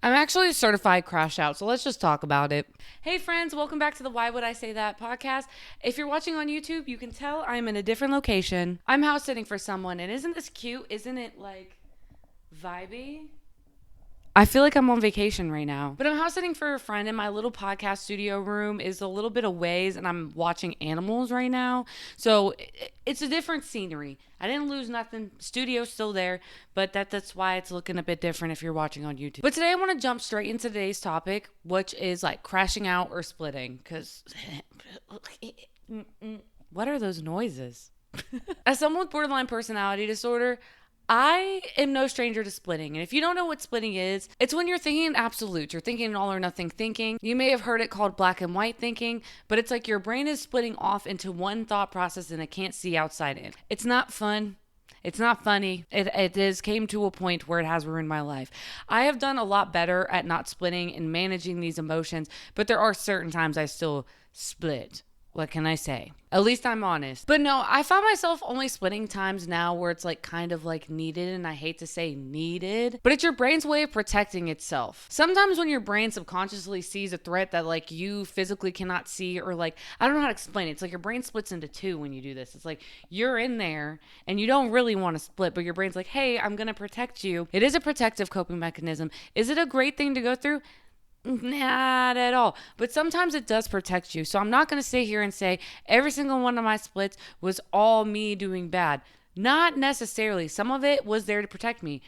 I'm actually a certified crash out, so let's just talk about it. Hey friends, welcome back to the Why Would I Say That podcast. If you're watching on YouTube, you can tell I'm in a different location. I'm house sitting for someone, and isn't this cute? Isn't it like vibey? I feel like I'm on vacation right now. But I'm house sitting for a friend, and my little podcast studio room is a little bit of ways, and I'm watching animals right now. So it's a different scenery. I didn't lose nothing. Studio's still there, but that's why it's looking a bit different if you're watching on YouTube. But today I want to jump straight into today's topic, which is like crashing out or splitting. Because what are those noises? As someone with borderline personality disorder, I am no stranger to splitting. And if you don't know what splitting is, it's when you're thinking in absolutes. You're thinking in all or nothing thinking. You may have heard it called black and white thinking, but it's like your brain is splitting off into one thought process and it can't see outside it. It's not fun. It's not funny. It came to a point where it has ruined my life. I have done a lot better at not splitting and managing these emotions, but there are certain times I still split. What can I say? At least I'm honest. But no, I found myself only splitting times now where it's like kind of like needed, and I hate to say needed, but it's your brain's way of protecting itself. Sometimes when your brain subconsciously sees a threat that like you physically cannot see, or like, I don't know how to explain it. It's like your brain splits into two when you do this. It's like you're in there and you don't really want to split, but your brain's like, hey, I'm going to protect you. It is a protective coping mechanism. Is it a great thing to go through? Not at all. But sometimes it does protect you. So I'm not going to sit here and say every single one of my splits was all me doing bad. Not necessarily. Some of it was there to protect me.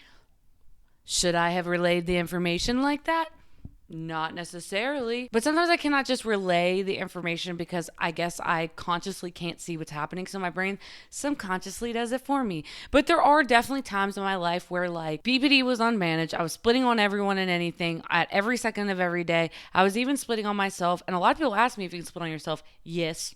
Should I have relayed the information like that? Not necessarily. But sometimes I cannot just relay the information because I guess I consciously can't see what's happening. So my brain subconsciously does it for me. But there are definitely times in my life where like BPD was unmanaged. I was splitting on everyone and anything at every second of every day. I was even splitting on myself. And a lot of people ask me if you can split on yourself. Yes.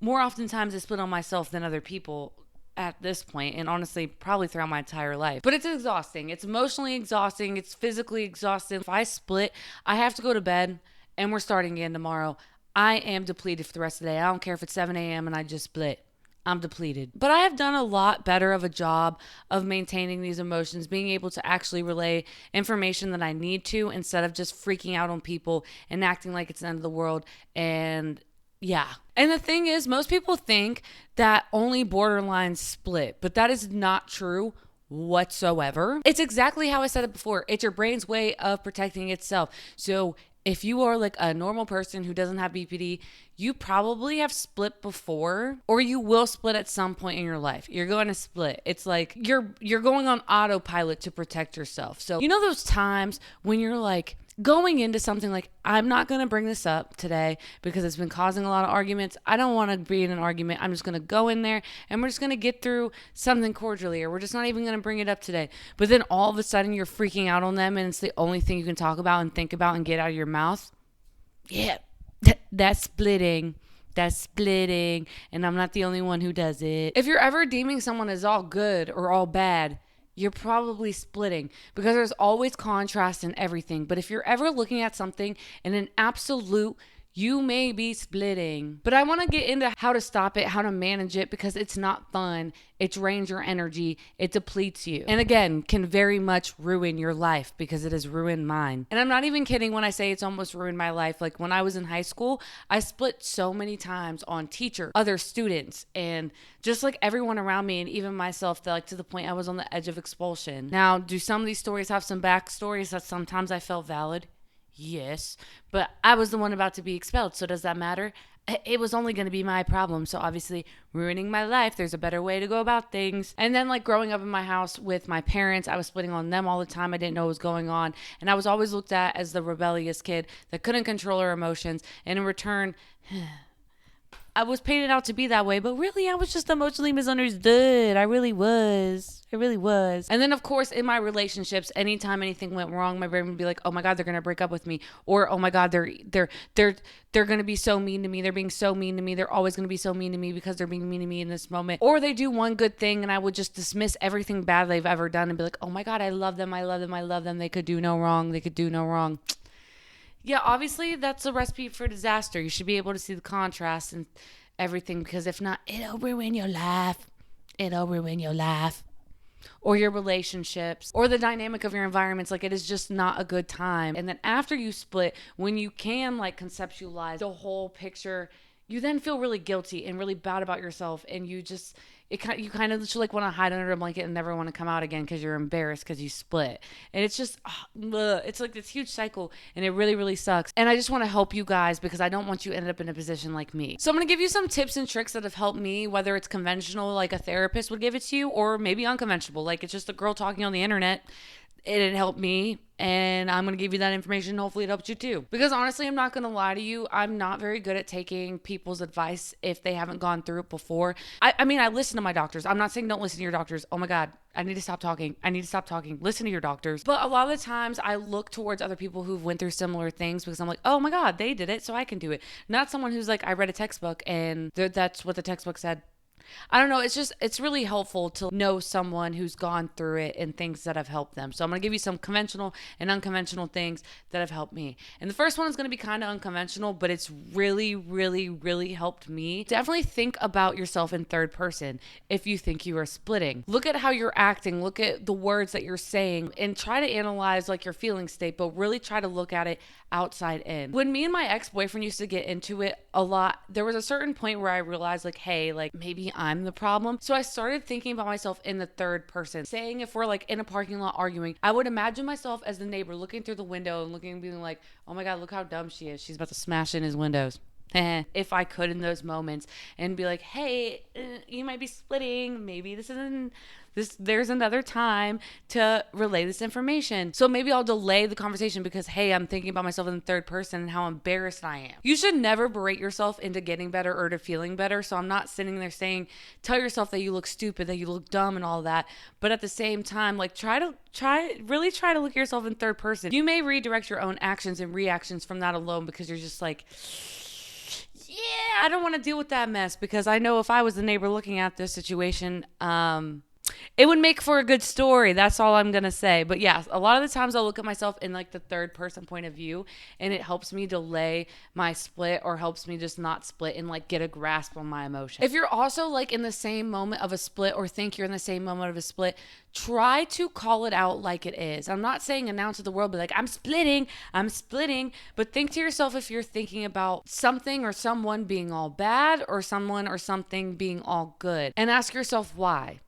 More oftentimes I split on myself than other people at this point, and honestly probably throughout my entire life. But it's exhausting. It's emotionally exhausting. It's physically exhausting. If I split, I have to go to bed and we're starting again tomorrow. I am depleted for the rest of the day. I don't care if it's 7 a.m. and I just split. I'm depleted. But I have done a lot better of a job of maintaining these emotions, being able to actually relay information that I need to instead of just freaking out on people and acting like it's the end of the world. And yeah. And the thing is, most people think that only borderlines split, but that is not true whatsoever. It's exactly how I said it before. It's your brain's way of protecting itself. So if you are like a normal person who doesn't have BPD, you probably have split before, or you will split at some point in your life. You're going to split. It's like you're going on autopilot to protect yourself. So you know those times when you're like going into something like, I'm not going to bring this up today because it's been causing a lot of arguments. I don't want to be in an argument. I'm just going to go in there and we're just going to get through something cordially, or we're just not even going to bring it up today. But then all of a sudden you're freaking out on them and it's the only thing you can talk about and think about and get out of your mouth. Yeah, that's splitting. That's splitting. And I'm not the only one who does it. If you're ever deeming someone as all good or all bad, you're probably splitting, because there's always contrast in everything. But if you're ever looking at something in an absolute, you may be splitting. But I want to get into how to stop it, how to manage it, because it's not fun. It drains your energy. It depletes you. And again, can very much ruin your life, because it has ruined mine. And I'm not even kidding when I say it's almost ruined my life. Like when I was in high school, I split so many times on teacher, other students, and just like everyone around me, and even myself, that like to the point I was on the edge of expulsion. Now, do some of these stories have some backstories that sometimes I felt valid? Yes, but I was the one about to be expelled, so does that matter? It was only going to be my problem, so obviously ruining my life, there's a better way to go about things. And then like growing up in my house with my parents, I was splitting on them all the time. I didn't know what was going on, and I was always looked at as the rebellious kid that couldn't control her emotions, and in return, I was painted out to be that way, but really I was just emotionally misunderstood. I really was. And then of course in my relationships, anytime anything went wrong, my brain would be like, oh my God, they're going to break up with me. Or, oh my God, they're going to be so mean to me. They're being so mean to me. They're always going to be so mean to me because they're being mean to me in this moment. Or they do one good thing and I would just dismiss everything bad they've ever done and be like, oh my God, I love them. They could do no wrong. Yeah, obviously that's a recipe for disaster. You should be able to see the contrast and everything, because if not, it'll ruin your life. or your relationships or the dynamic of your environments. Like, it is just not a good time. And then after you split, when you can like conceptualize the whole picture, you then feel really guilty and really bad about yourself, and you kind of just like want to hide under a blanket and never want to come out again because you're embarrassed because you split. And it's just it's like this huge cycle, and it really, really sucks. And I just want to help you guys because I don't want you to end up in a position like me. So I'm going to give you some tips and tricks that have helped me, whether it's conventional like a therapist would give it to you, or maybe unconventional like it's just a girl talking on the internet. It helped me, and I'm going to give you that information. Hopefully it helps you too. Because honestly, I'm not going to lie to you. I'm not very good at taking people's advice if they haven't gone through it before. I mean, I listen to my doctors. I'm not saying don't listen to your doctors. Oh my God, I need to stop talking. Listen to your doctors. But a lot of the times I look towards other people who've went through similar things because I'm like, oh my God, they did it, so I can do it. Not someone who's like, I read a textbook and that's what the textbook said. I don't know. It's really helpful to know someone who's gone through it and things that have helped them. So I'm going to give you some conventional and unconventional things that have helped me. And the first one is going to be kind of unconventional, but it's really, really, really helped me. Definitely think about yourself in third person if you think you are splitting. Look at how you're acting. Look at the words that you're saying and try to analyze like your feeling state, but really try to look at it outside in. When me and my ex-boyfriend used to get into it a lot, there was a certain point where I realized like, hey, like maybe I'm the problem. So I started thinking about myself in the third person, saying if we're like in a parking lot arguing, I would imagine myself as the neighbor looking through the window and looking and being like, oh my God, look how dumb she is. She's about to smash in his windows. If I could in those moments and be like, hey, you might be splitting. Maybe there's another time to relay this information. So maybe I'll delay the conversation because, hey, I'm thinking about myself in the third person and how embarrassed I am. You should never berate yourself into getting better or to feeling better. So I'm not sitting there saying, tell yourself that you look stupid, that you look dumb and all that. But at the same time, like really try to look at yourself in third person. You may redirect your own actions and reactions from that alone because you're just like, yeah, I don't want to deal with that mess because I know if I was the neighbor looking at this situation, it would make for a good story. That's all I'm going to say. But yeah, a lot of the times I'll look at myself in like the third person point of view, and it helps me delay my split or helps me just not split and like get a grasp on my emotion. If you're also like in the same moment of a split or think you're in the same moment of a split, try to call it out like it is. I'm not saying announce to the world, but like, I'm splitting, but think to yourself if you're thinking about something or someone being all bad or someone or something being all good, and ask yourself why.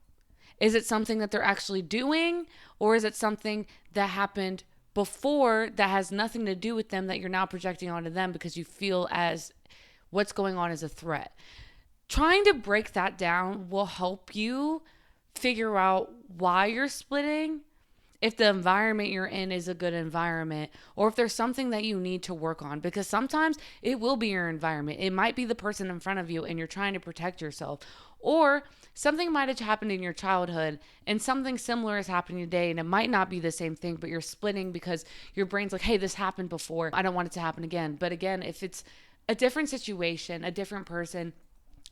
Is it something that they're actually doing, or is it something that happened before that has nothing to do with them that you're now projecting onto them because you feel as what's going on is a threat? Trying to break that down will help you figure out why you're splitting, if the environment you're in is a good environment, or if there's something that you need to work on, because sometimes it will be your environment. It might be the person in front of you and you're trying to protect yourself, or something might have happened in your childhood and something similar is happening today, and it might not be the same thing, but you're splitting because your brain's like, hey, this happened before, I don't want it to happen again. But again, if it's a different situation, a different person,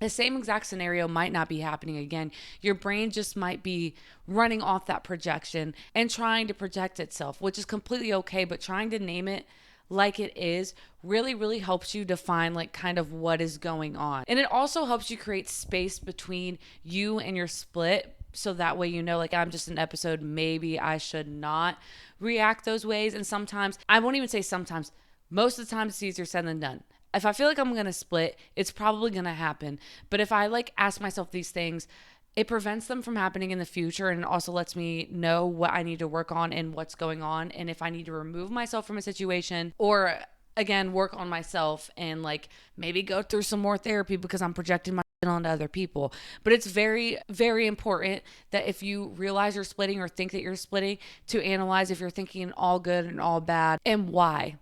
the same exact scenario might not be happening again. Your brain just might be running off that projection and trying to protect itself, which is completely okay, but trying to name it like it is really, really helps you define like kind of what is going on. And it also helps you create space between you and your split. So that way, you know, like, I'm just an episode. Maybe I should not react those ways. And sometimes, I won't even say sometimes, most of the time it's easier said than done. If I feel like I'm going to split, it's probably going to happen. But if I like ask myself these things, it prevents them from happening in the future, and it also lets me know what I need to work on and what's going on, and if I need to remove myself from a situation, or again, work on myself and like maybe go through some more therapy because I'm projecting my shit onto other people. But it's very, very important that if you realize you're splitting or think that you're splitting, to analyze if you're thinking all good and all bad and why.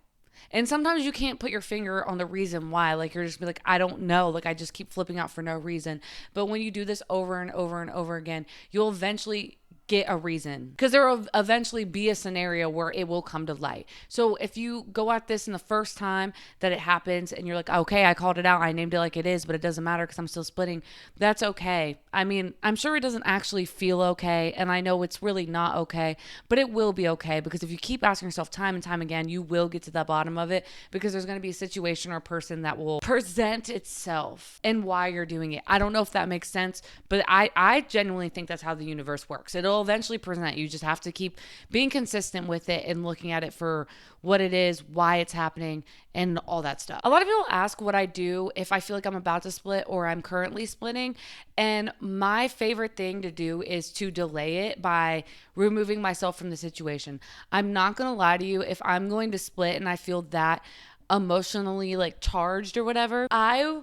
And sometimes you can't put your finger on the reason why. Like, you're just be like, I don't know. Like, I just keep flipping out for no reason. But when you do this over and over and over again, you'll eventually get a reason, because there will eventually be a scenario where it will come to light. So if you go at this in the first time that it happens and you're like, okay, I called it out, I named it like it is, but it doesn't matter because I'm still splitting, that's okay. I mean, I'm sure it doesn't actually feel okay, and I know it's really not okay, but it will be okay, because if you keep asking yourself time and time again, you will get to the bottom of it, because there's going to be a situation or a person that will present itself and why you're doing it. I don't know if that makes sense, but I genuinely think that's how the universe works. It'll it'll eventually present. You just have to keep being consistent with it and looking at it for what it is, why it's happening, and all that stuff. A lot of people ask what I do if I feel like I'm about to split or I'm currently splitting. And my favorite thing to do is to delay it by removing myself from the situation. I'm not going to lie to you. If I'm going to split and I feel that emotionally like charged or whatever, I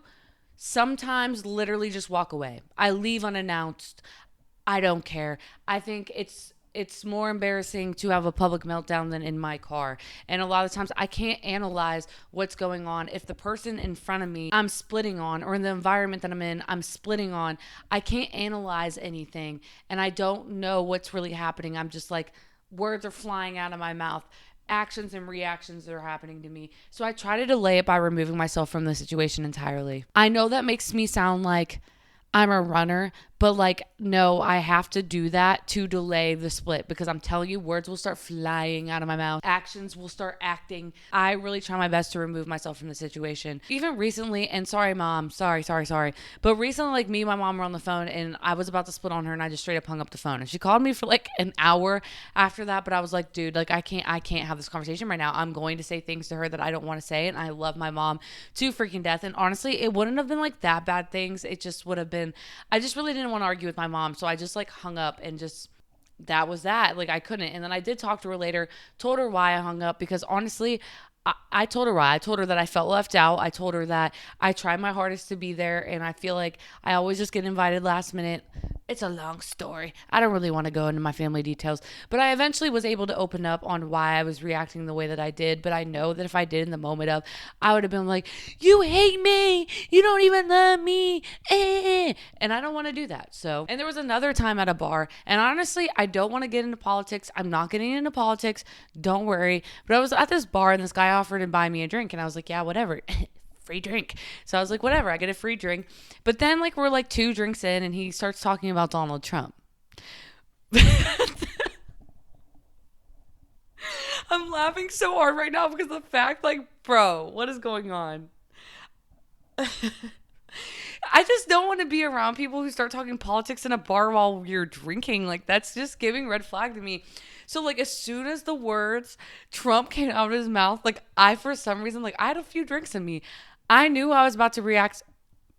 sometimes literally just walk away. I leave unannounced. I don't care. I think it's more embarrassing to have a public meltdown than in my car. And a lot of times I can't analyze what's going on. If the person in front of me I'm splitting on, or in the environment that I'm in, I'm splitting on, I can't analyze anything. And I don't know what's really happening. I'm just like, words are flying out of my mouth. Actions and reactions that are happening to me. So I try to delay it by removing myself from the situation entirely. I know that makes me sound like I'm a runner, but like, no, I have to do that to delay the split, because I'm telling you, words will start flying out of my mouth. Actions will start acting. I really try my best to remove myself from the situation. Even recently, and sorry, mom, sorry. But recently, like me and my mom were on the phone and I was about to split on her and I just straight up hung up the phone. And she called me for like an hour after that. But I was like, dude, like I can't have this conversation right now. I'm going to say things to her that I don't want to say. And I love my mom to freaking death. And honestly, it wouldn't have been like that bad things. It just would have been, I just really didn't want to argue with my mom. So I just like hung up and just, that was that. Like I couldn't. And then I did talk to her later, told her why I hung up, because honestly, I told her why. I told her that I felt left out. I told her that I tried my hardest to be there, and I feel like I always just get invited last minute. It's a long story. I don't really want to go into my family details, but I eventually was able to open up on why I was reacting the way that I did. But I know that if I did in the moment of, I would have been like, you hate me. You don't even love me. And I don't want to do that. So, and there was another time at a bar, and honestly, I don't want to get into politics. I'm not getting into politics. Don't worry. But I was at this bar and this guy offered to buy me a drink, and I was like, yeah, whatever. Free drink. So I was like, whatever, I get a free drink. But then like we're like 2 drinks in and he starts talking about Donald Trump. I'm laughing so hard right now because the fact, like, bro, what is going on? I just don't want to be around people who start talking politics in a bar while you're drinking. Like, that's just giving red flag to me. So, like, as soon as the words Trump came out of his mouth, like, I, for some reason, like, I had a few drinks in me. I knew I was about to react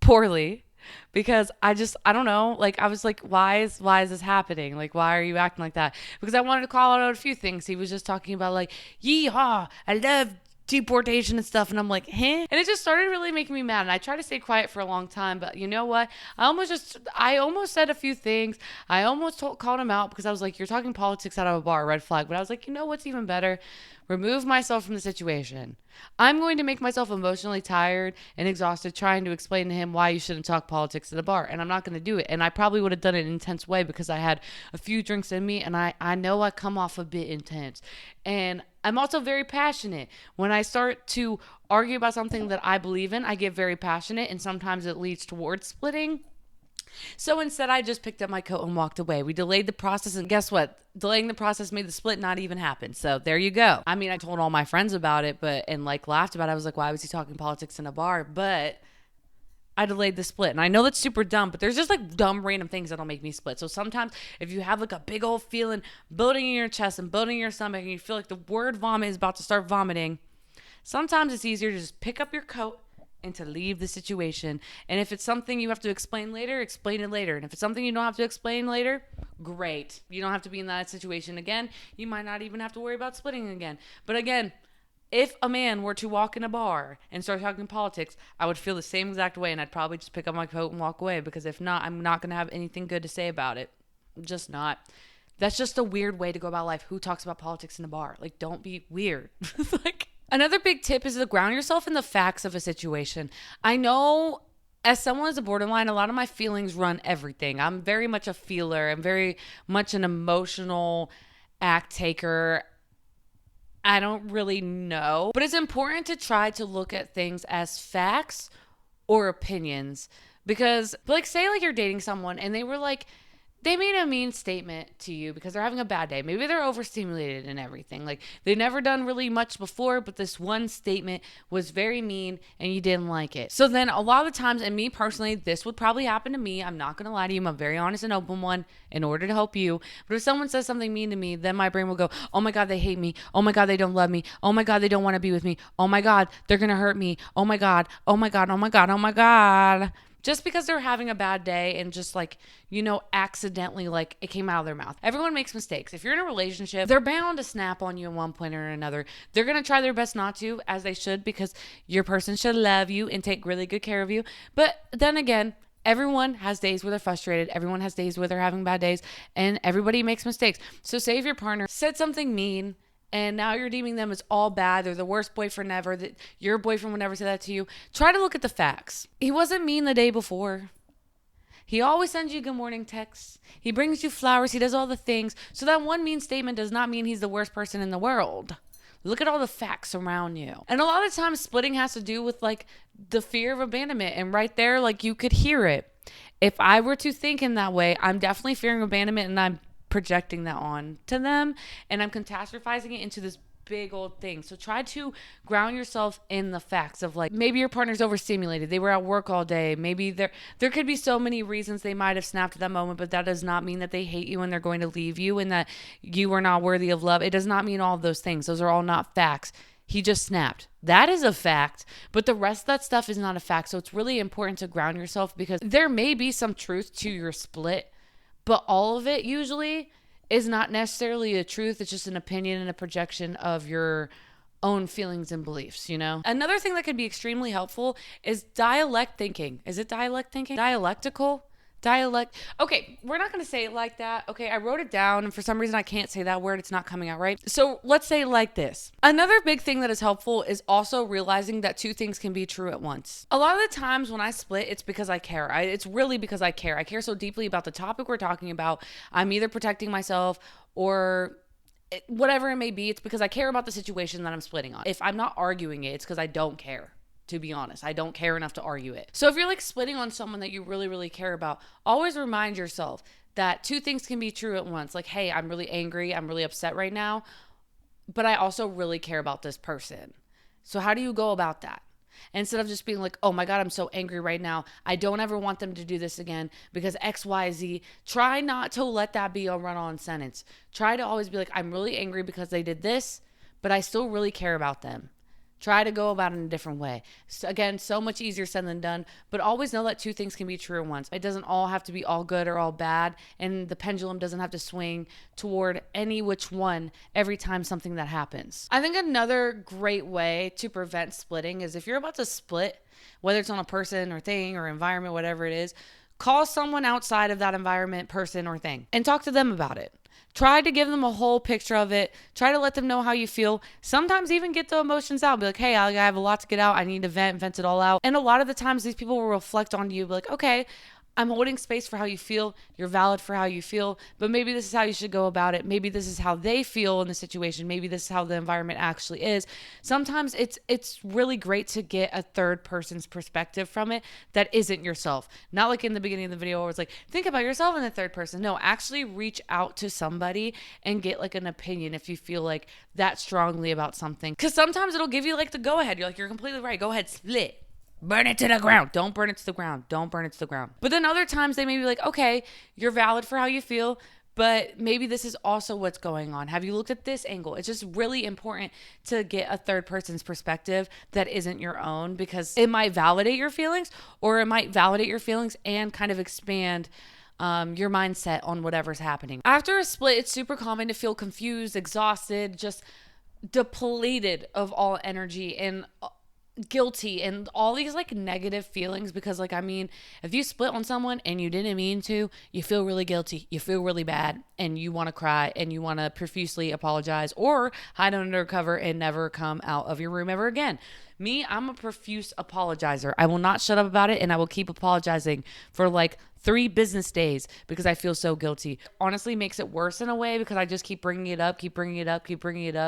poorly because I don't know. Like, I was like, why is this happening? Like, why are you acting like that? Because I wanted to call out a few things. He was just talking about, like, yeehaw, I love deportation and stuff, and I'm like, huh? And it just started really making me mad, and I tried to stay quiet for a long time, but you know what? I almost said a few things. I almost called him out because I was like, you're talking politics out of a bar, red flag. But I was like, you know what's even better? Remove myself from the situation. I'm going to make myself emotionally tired and exhausted trying to explain to him why you shouldn't talk politics at a bar, and I'm not going to do it. And I probably would have done it in an intense way because I had a few drinks in me, and I know I come off a bit intense. And I'm also very passionate. When I start to argue about something that I believe in, I get very passionate, and sometimes it leads towards splitting. So instead, I just picked up my coat and walked away. We delayed the process, and guess what? Delaying the process made the split not even happen. So there you go. I mean, I told all my friends about it, and like laughed about it. I was like, why was he talking politics in a bar? But I delayed the split. And I know that's super dumb, but there's just like dumb random things that'll make me split. So sometimes if you have like a big old feeling building in your chest and building in your stomach, and you feel like the word vomit is about to start vomiting, sometimes it's easier to just pick up your coat and to leave the situation. And if it's something you have to explain later, explain it later. And if it's something you don't have to explain later, great. You don't have to be in that situation again. You might not even have to worry about splitting again. But again, if a man were to walk in a bar and start talking politics, I would feel the same exact way, and I'd probably just pick up my coat and walk away, because if not, I'm not going to have anything good to say about it. I'm just not. That's just a weird way to go about life. Who talks about politics in a bar? Like, don't be weird. Like, another big tip is to ground yourself in the facts of a situation. I know as someone who's a borderline, a lot of my feelings run everything. I'm very much a feeler. I'm very much an emotional act taker. I don't really know. But it's important to try to look at things as facts or opinions. Because, like, say, like, you're dating someone and they were like, they made a mean statement to you because they're having a bad day. Maybe they're overstimulated and everything. Like they've never done really much before, but this one statement was very mean and you didn't like it. So then a lot of the times, and me personally, this would probably happen to me. I'm not going to lie to you. I'm a very honest and open one in order to help you. But if someone says something mean to me, then my brain will go, oh my God, they hate me. Oh my God, they don't love me. Oh my God, they don't want to be with me. Oh my God, they're going to hurt me. Oh my God, oh my God, oh my God, oh my God. Just because they're having a bad day and just like, accidentally, like it came out of their mouth. Everyone makes mistakes. If you're in a relationship, they're bound to snap on you at one point or another. They're going to try their best not to, as they should, because your person should love you and take really good care of you. But then again, everyone has days where they're frustrated. Everyone has days where they're having bad days, and everybody makes mistakes. So say if your partner said something mean, and now you're deeming them as all bad, they're the worst boyfriend ever, that your boyfriend would never say that to you, try to look at the facts. He wasn't mean the day before. He always sends you good morning texts. He brings you flowers. He does all the things. So that one mean statement does not mean he's the worst person in the world. Look at all the facts around you. And a lot of times splitting has to do with like the fear of abandonment. And right there, like you could hear it. If I were to think in that way, I'm definitely fearing abandonment and I'm projecting that on to them, and I'm catastrophizing it into this big old thing. So try to ground yourself in the facts of like, maybe your partner's overstimulated. They were at work all day. Maybe there could be so many reasons they might have snapped at that moment, but that does not mean that they hate you and they're going to leave you and that you are not worthy of love. It does not mean all of those things. Those are all not facts. He just snapped. That is a fact, but the rest of that stuff is not a fact. So it's really important to ground yourself because there may be some truth to your split, but all of it usually is not necessarily the truth. It's just an opinion and a projection of your own feelings and beliefs, Another thing that could be extremely helpful is dialect thinking. Is it dialect thinking? Dialectical? Dialect. Okay, we're not going to say it like that. Okay, I wrote it down and for some reason I can't say that word. It's not coming out right. So let's say it like this. Another big thing that is helpful is also realizing that two things can be true at once. A lot of the times when I split, it's because I care. It's really because I care. I care so deeply about the topic we're talking about. I'm either protecting myself or whatever it may be. It's because I care about the situation that I'm splitting on. If I'm not arguing it, it's because I don't care. To be honest, I don't care enough to argue it. So if you're like splitting on someone that you really, really care about, always remind yourself that two things can be true at once. Like, hey, I'm really angry. I'm really upset right now, but I also really care about this person. So how do you go about that? Instead of just being like, oh my God, I'm so angry right now. I don't ever want them to do this again because X, Y, Z. Try not to let that be a run-on sentence. Try to always be like, I'm really angry because they did this, but I still really care about them. Try to go about it in a different way. So again, so much easier said than done, but always know that two things can be true at once. It doesn't all have to be all good or all bad, and the pendulum doesn't have to swing toward any which one every time something that happens. I think another great way to prevent splitting is if you're about to split, whether it's on a person or thing or environment, whatever it is, call someone outside of that environment, person, or thing, and talk to them about it. Try to give them a whole picture of it. Try to let them know how you feel. Sometimes even get the emotions out. Be like, hey, I have a lot to get out. I need to vent it all out. And a lot of the times these people will reflect on you. Be like, okay, I'm holding space for how you feel. You're valid for how you feel, but maybe this is how you should go about it. Maybe this is how they feel in the situation. Maybe this is how the environment actually is. Sometimes it's really great to get a third person's perspective from it that isn't yourself. Not like in the beginning of the video where it's like, think about yourself in the third person. No, actually reach out to somebody and get like an opinion if you feel like that strongly about something. Because sometimes it'll give you like the go ahead. You're like, you're completely right. Go ahead, split. Burn it to the ground. Don't burn it to the ground. Don't burn it to the ground. But then other times they may be like, okay, you're valid for how you feel, but maybe this is also what's going on. Have you looked at this angle? It's just really important to get a third person's perspective that isn't your own because it might validate your feelings or it might validate your feelings and kind of expand your mindset on whatever's happening. After a split, it's super common to feel confused, exhausted, just depleted of all energy and guilty and all these like negative feelings because like, I mean, if you split on someone and you didn't mean to, you feel really guilty, you feel really bad, and you want to cry and you want to profusely apologize or hide under cover and never come out of your room ever again. Me, I'm a profuse apologizer. I will not shut up about it and I will keep apologizing for like 3 business days because I feel so guilty. Honestly makes it worse in a way because I just keep bringing it up.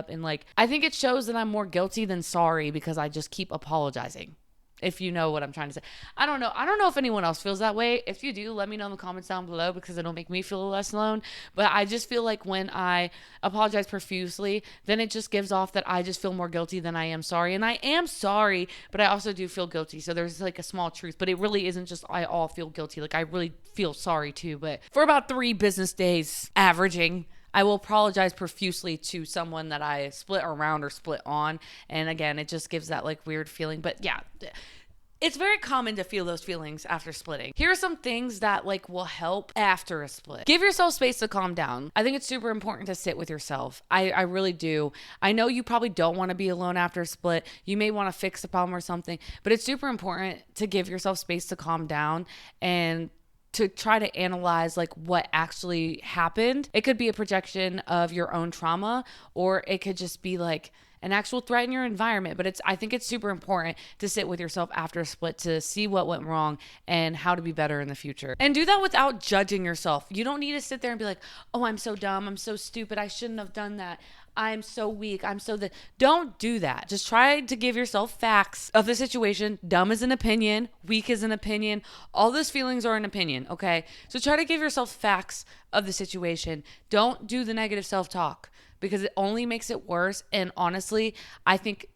And like, I think it shows that I'm more guilty than sorry because I just keep apologizing. if you know what I'm trying to say. I don't know. I don't know if anyone else feels that way. If you do, let me know in the comments down below because it'll make me feel less alone. But I just feel like when I apologize profusely, then it just gives off that I just feel more guilty than I am sorry. And I am sorry, but I also do feel guilty. So there's like a small truth, but it really isn't just I all feel guilty. Like I really feel sorry too. But for about 3 business days averaging, I will apologize profusely to someone that I split around or split on. And again, it just gives that like weird feeling. But yeah, it's very common to feel those feelings after splitting. Here are some things that like will help after a split. Give yourself space to calm down. I think it's super important to sit with yourself. I really do. I know you probably don't want to be alone after a split. You may want to fix a problem or something, but it's super important to give yourself space to calm down and to try to analyze like what actually happened. It could be a projection of your own trauma, or it could just be like an actual threat in your environment. But I think it's super important to sit with yourself after a split to see what went wrong and how to be better in the future. And do that without judging yourself. You don't need to sit there and be like, oh, I'm so dumb. I'm so stupid. I shouldn't have done that. I'm so weak. Don't do that. Just try to give yourself facts of the situation. Dumb is an opinion. Weak is an opinion. All those feelings are an opinion. Okay. So try to give yourself facts of the situation. Don't do the negative self-talk because it only makes it worse. And honestly, I think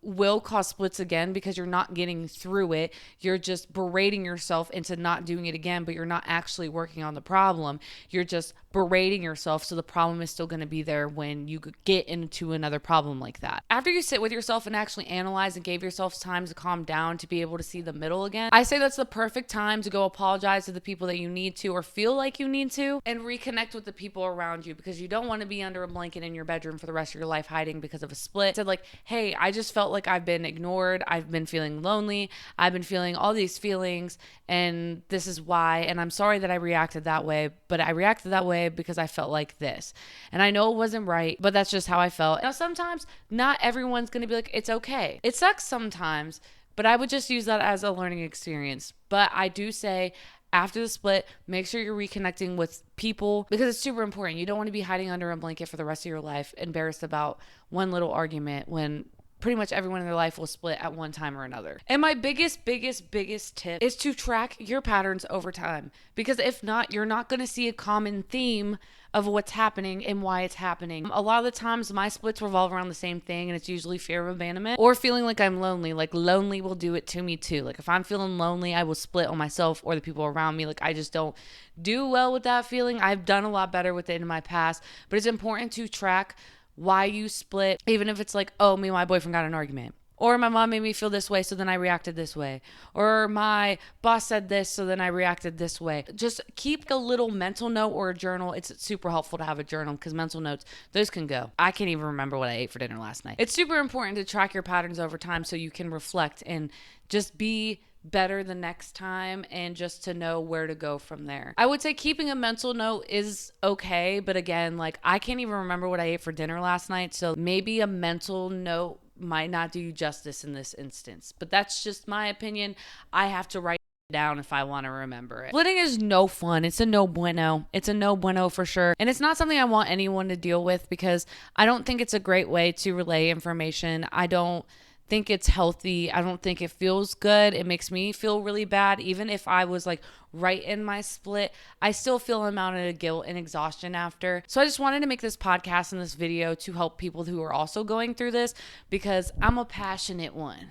will cause splits again because you're not getting through it. You're just berating yourself into not doing it again, but you're not actually working on the problem. You're just berating yourself, so the problem is still going to be there when you get into another problem like that. After you sit with yourself and actually analyze and gave yourself time to calm down to be able to see the middle again, I say that's the perfect time to go apologize to the people that you need to or feel like you need to, and reconnect with the people around you, because you don't want to be under a blanket in your bedroom for the rest of your life hiding because of a split. Said like, hey, I just felt like I've been ignored. I've been feeling lonely. I've been feeling all these feelings, and this is why. And I'm sorry that I reacted that way, but I reacted that way because I felt like this. And I know it wasn't right, but that's just how I felt. Now, sometimes not everyone's going to be like, it's okay. It sucks sometimes, but I would just use that as a learning experience. But I do say, after the split, make sure you're reconnecting with people because it's super important. You don't want to be hiding under a blanket for the rest of your life, embarrassed about one little argument when pretty much everyone in their life will split at one time or another. And my biggest tip is to track your patterns over time, because if not, you're not going to see a common theme of what's happening and why it's happening. A lot of the times my splits revolve around the same thing, and it's usually fear of abandonment or feeling like I'm lonely. Like lonely will do it to me too. Like if I'm feeling lonely, I will split on myself or the people around me. Like I just don't do well with that feeling. I've done a lot better with it in my past, but it's important to track why you split, even if it's like, oh, me and my boyfriend got in an argument, or my mom made me feel this way, so then I reacted this way, or my boss said this, so then I reacted this way. Just keep a little mental note or a journal. It's super helpful to have a journal because mental notes, those can go. I can't even remember what I ate for dinner last night. It's super important to track your patterns over time so you can reflect and just be better the next time, and just to know where to go from there. I would say keeping a mental note is okay, but again, like I can't even remember what I ate for dinner last night, so maybe a mental note might not do you justice in this instance, but that's just my opinion. I have to write down if I want to remember it. Splitting is no fun. It's a no bueno. It's a no bueno for sure. And it's not something I want anyone to deal with because I don't think it's a great way to relay information. I don't think it's healthy. I don't think it feels good. It makes me feel really bad. Even if I was like right in my split, I still feel an amount of guilt and exhaustion after. So I just wanted to make this podcast and this video to help people who are also going through this, because I'm a passionate one.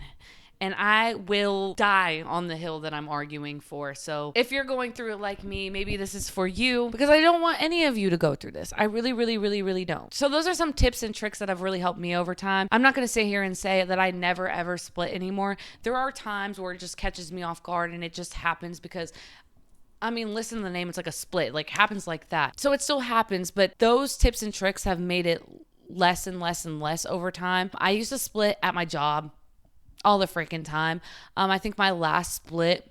And I will die on the hill that I'm arguing for. So if you're going through it like me, maybe this is for you, because I don't want any of you to go through this. I really don't. So those are some tips and tricks that have really helped me over time. I'm not going to sit here and say that I never ever split anymore. There are times where it just catches me off guard and it just happens because I mean, listen to the name. It's like a split, like happens like that. So it still happens, but those tips and tricks have made it less and less and less over time. I used to split at my job all the freaking time. I think my last split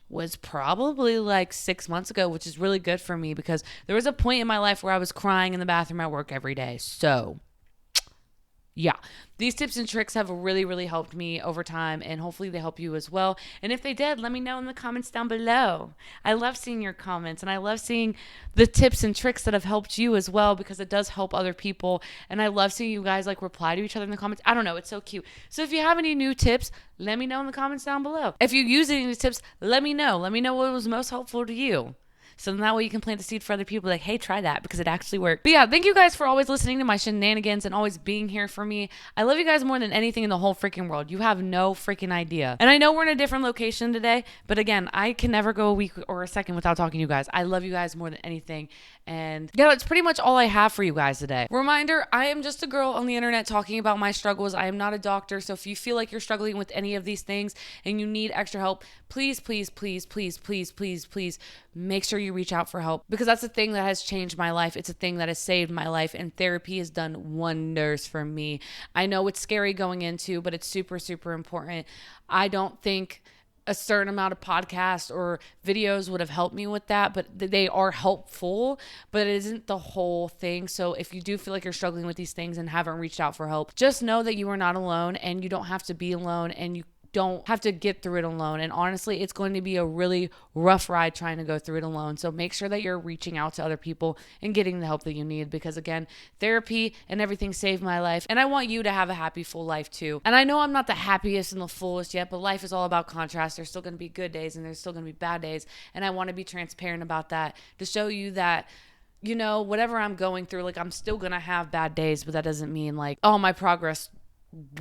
was probably like 6 months ago, which is really good for me because there was a point in my life where I was crying in the bathroom at work every day. So Yeah, these tips and tricks have really, really helped me over time, and hopefully they help you as well. And if they did, let me know in the comments down below. I love seeing your comments, and I love seeing the tips and tricks that have helped you as well, because it does help other people. And I love seeing you guys like reply to each other in the comments. I don't know, it's so cute. So if you have any new tips, let me know in the comments down below. If you use any of these tips, let me know. Let me know what was most helpful to you. So then that way you can plant the seed for other people, like, hey, try that because it actually worked. But yeah, thank you guys for always listening to my shenanigans and always being here for me. I love you guys more than anything in the whole freaking world. You have no freaking idea. And I know we're in a different location today, but again, I can never go a week or a second without talking to you guys. I love you guys more than anything. And yeah, that's pretty much all I have for you guys today. Reminder, I am just a girl on the internet talking about my struggles. I am not a doctor. So if you feel like you're struggling with any of these things and you need extra help, please, please, please, please, please, please, please make sure you reach out for help, because that's a thing that has changed my life. It's a thing that has saved my life, and therapy has done wonders for me. I know it's scary going into, but it's super, super important. I don't think a certain amount of podcasts or videos would have helped me with that, but they are helpful, but it isn't the whole thing. So if you do feel like you're struggling with these things and haven't reached out for help, just know that you are not alone, and you don't have to be alone, and you don't have to get through it alone. And honestly, it's going to be a really rough ride trying to go through it alone. So make sure that you're reaching out to other people and getting the help that you need, because again, therapy and everything saved my life. And I want you to have a happy, full life too. And I know I'm not the happiest and the fullest yet, but life is all about contrast. There's still going to be good days and there's still going to be bad days. And I want to be transparent about that to show you that, you know, whatever I'm going through, like, I'm still going to have bad days, but that doesn't mean like, oh, my progress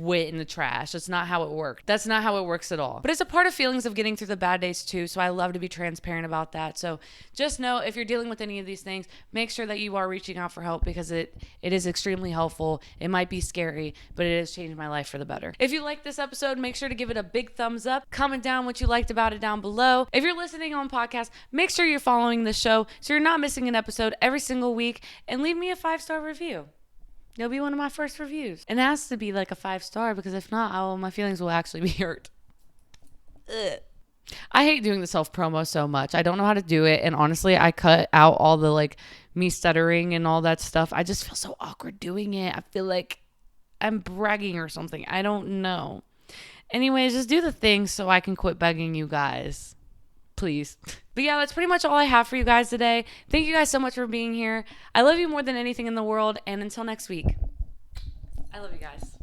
went in the trash. That's not how it worked. That's not how it works at all. But it's a part of feelings of getting through the bad days too. So I love to be transparent about that. So just know, if you're dealing with any of these things, make sure that you are reaching out for help, because it is extremely helpful. It might be scary, but it has changed my life for the better. If you like this episode, make sure to give it a big thumbs up. Comment down what you liked about it down below. If you're listening on podcast, make sure you're following the show so you're not missing an episode every single week, and leave me a 5-star review. It'll be one of my first reviews. And it has to be like a 5-star, because if not, my feelings will actually be hurt. Ugh. I hate doing the self-promo so much. I don't know how to do it. And honestly, I cut out all the like me stuttering and all that stuff. I just feel so awkward doing it. I feel like I'm bragging or something. I don't know. Anyways, just do the thing so I can quit begging you guys. Please. But yeah, that's pretty much all I have for you guys today. Thank you guys so much for being here. I love you more than anything in the world. And until next week, I love you guys.